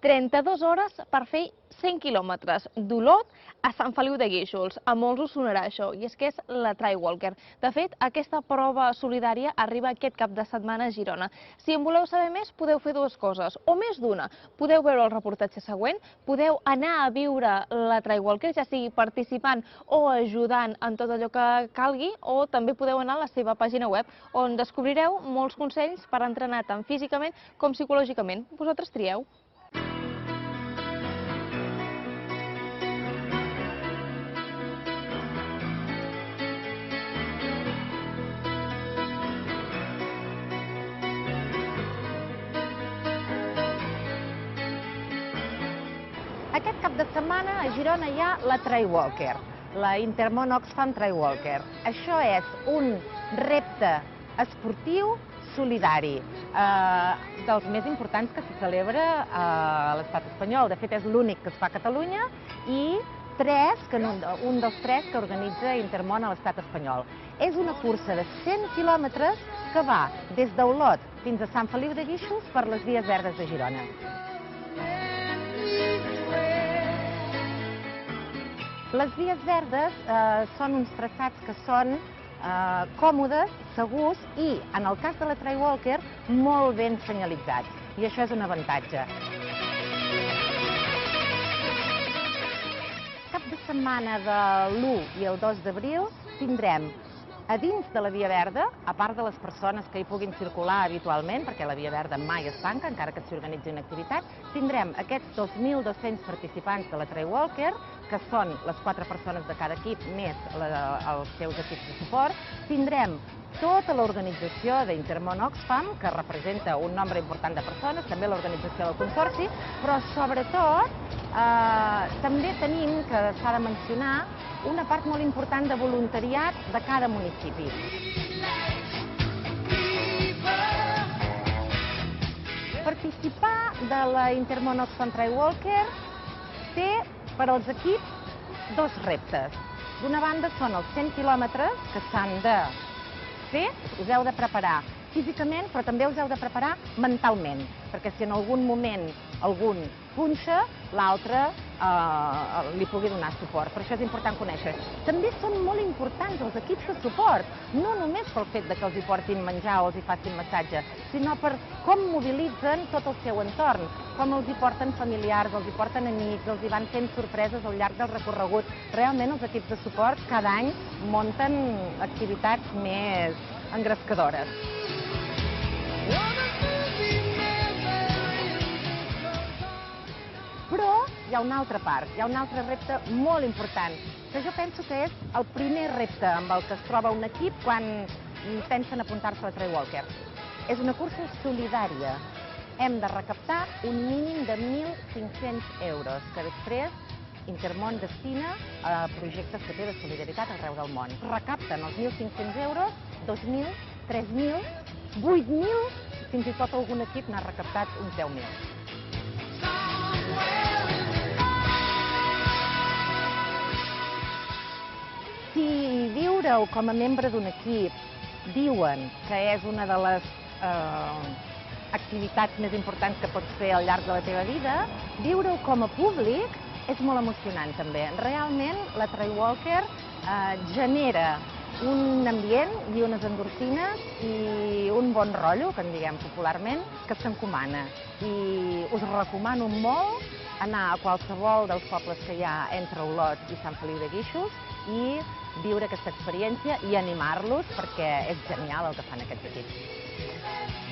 32 hores per fer 100 quilòmetres d'Olot a Sant Feliu de Guíxols. A molts us sonarà això, i és que és la Trailwalker. De fet, aquesta prova solidària arriba aquest cap de setmana a Girona. Si en voleu saber més, podeu fer dues coses, o més d'una. Podeu veure el reportatge següent, podeu anar a viure la Trailwalker, ja sigui participant o ajudant en tot allò que calgui, o també podeu anar a la seva pàgina web, on descobrireu molts consells per entrenar tant físicament com psicològicament. Vosaltres trieu. Aquest cap de setmana a Girona hi ha la Trailwalker, la Intermón Oxfam Trailwalker. Això és un repte esportiu solidari, dels més importants que se celebra a l'estat espanyol. De fet, és l'únic que es fa a Catalunya i un dels tres que organitza Intermón a l'estat espanyol. És una cursa de 100 quilòmetres que va des d'Olot fins a Sant Feliu de Guíxols per les vies verdes de Girona. Les vies verdes són uns traçats que són còmodes, segurs i, en el cas de la Trailwalker, molt ben senyalitzats. I això és un avantatge. Cap de setmana de l'1 i el 2 d'abril tindrem a dins de la Via Verda, a part de les persones que hi puguin circular habitualment, perquè la Via Verda mai es tanca, encara que s'hi organitzi una activitat, tindrem aquests 2.200 participants de la Trailwalker, que són les 4 persones de cada equip, més els seus equips de suport. Tindrem tota l'organització d'Intermón Oxfam, que representa un nombre important de persones, també l'organització del consorci, però sobretot també tenim, que s'ha de mencionar, una part molt important de voluntariat de cada municipi. Participar de la Intermón Oxfam Trailwalker té per als equips dos reptes. D'una banda són els 100 quilòmetres que s'han de fer, us heu de preparar físicament, però també us heu de preparar mentalment, perquè si en algun moment algun punxa, l'altre li pugui donar suport. Per això és important conèixer. També són molt importants els equips de suport, no només pel fet que els hi portin menjar o els hi facin massatge, sinó per com mobilitzen tot el seu entorn, com els hi porten familiars, els hi porten amics, els hi van fent sorpreses al llarg del recorregut. Realment els equips de suport cada any munten activitats més engrescadores. Però hi ha una altra part, hi ha un altre repte molt important, que jo penso que és el primer repte amb el que es troba un equip quan pensen apuntar-se a la Trailwalker. És una cursa solidària. Hem de recaptar un mínim de 1.500 euros, que després Intermón destina a projectes que té de solidaritat arreu del món. Recapten els 1.500 euros, 2.000, 3.000, 8.000, fins i tot algun equip n'ha recaptat uns 10.000. Si viure-ho com a membre d'un equip diuen que és una de les activitats més importants que pots fer al llarg de la teva vida, viure-ho com a públic és molt emocionant també. Realment la Trailwalker genera un ambient i unes endorfines i un bon rotllo, que en diguem popularment, que s'encomana. I us recomano molt anar a qualsevol dels pobles que hi ha entre Olot i Sant Feliu de Guíxols i viure aquesta experiència i animar-los, perquè és genial el que fan aquests equips.